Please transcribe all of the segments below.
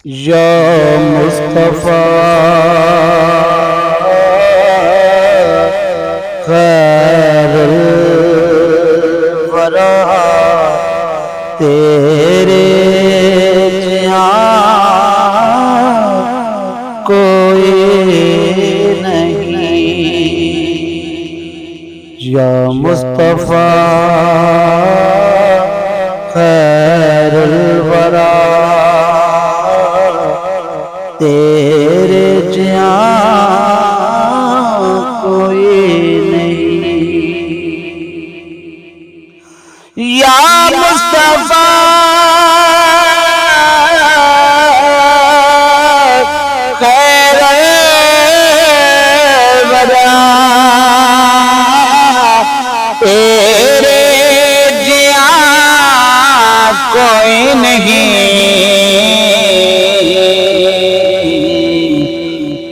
या मुस्तफ़ा खैरुल वरा तेरे जिया कोई नहीं। या मुस्तफ़ा खैरुल वरा तेरे जिया कोई नहीं। या मुस्तफ़ा खैरुल वरा तेरे जिया कोई नहीं।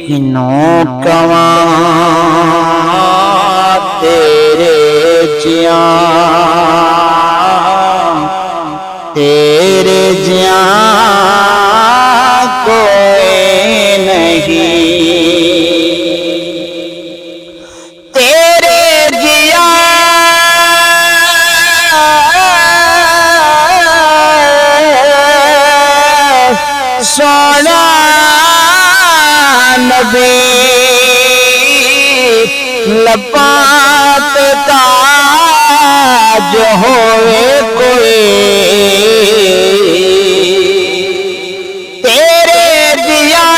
किनों कवा तेरे जिया तेरे जिया कोई नहीं। तेरे जिया सोना नबी लपात ताज होए कोई। तेरे जिया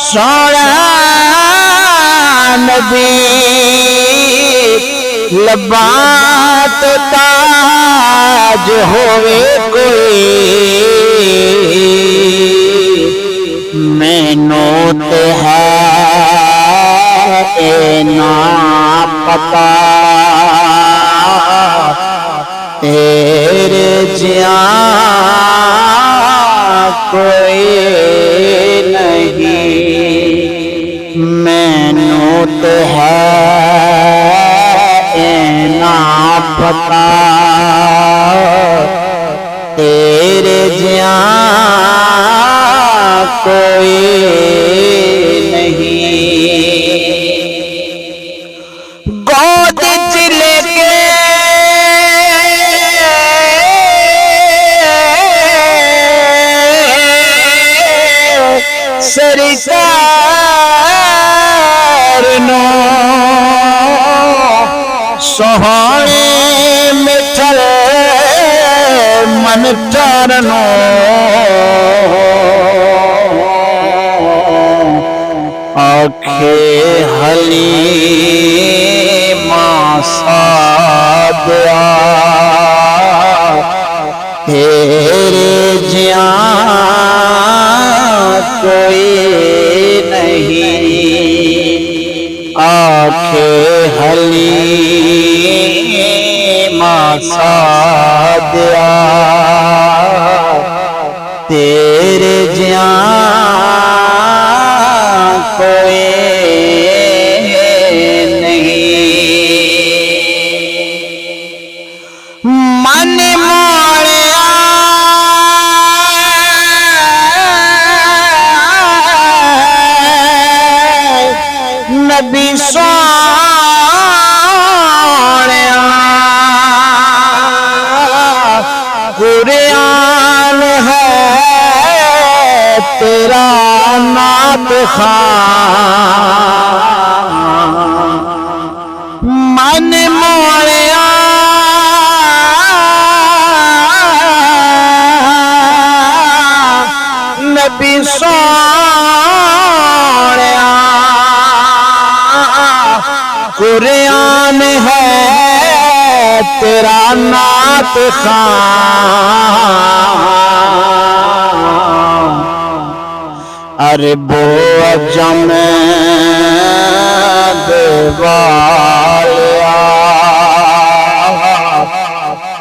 सोना नबी लबात ताज होवे कोई। मैनू ते है ना पता तेरे जिया कोई नहीं। मैनू ते है ना पता तेरे जिया कोई नहीं। गोद च लेके सरकार नो सोहणे मिठल मन चरनो आखे हलीमा सादिया तेरे जिया कोई नहीं। आखे हलीमा सादिया तेरे जिया कोई नहीं। मन मोड़िया नबी सोहणिया कुरान है तेरा नात खां। मन मोड़िया नबी सोहणिया कुरान है तेरा नात खां। अरे बो अजम देवालिया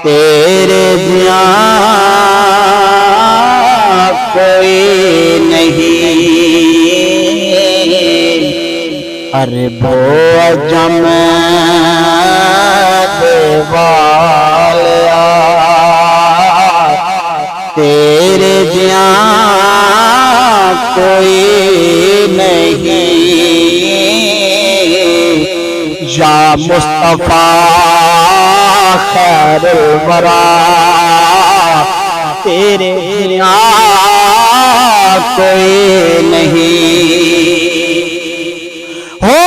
तेरे जिया कोई नहीं। अरे बो अजम देवा मुस्तफा खैरुल वरा तेरे जिया कोई नहीं। हो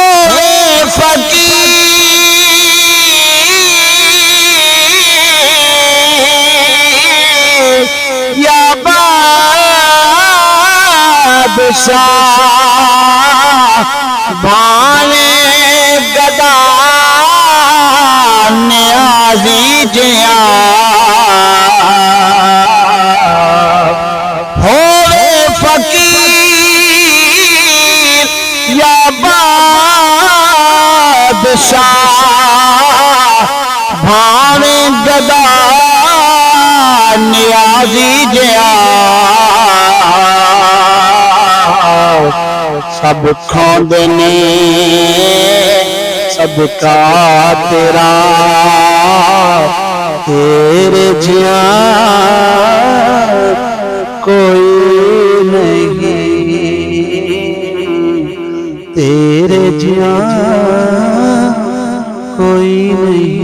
फकीर या बादशाह भाने गदा नियाज़ी जिया होवे फकीर या बादशाह भाने गदा नियाज़ी जिया सब खोंदे ने सबका तेरा तेरे जिया कोई नहीं, तेरे जिया कोई नहीं।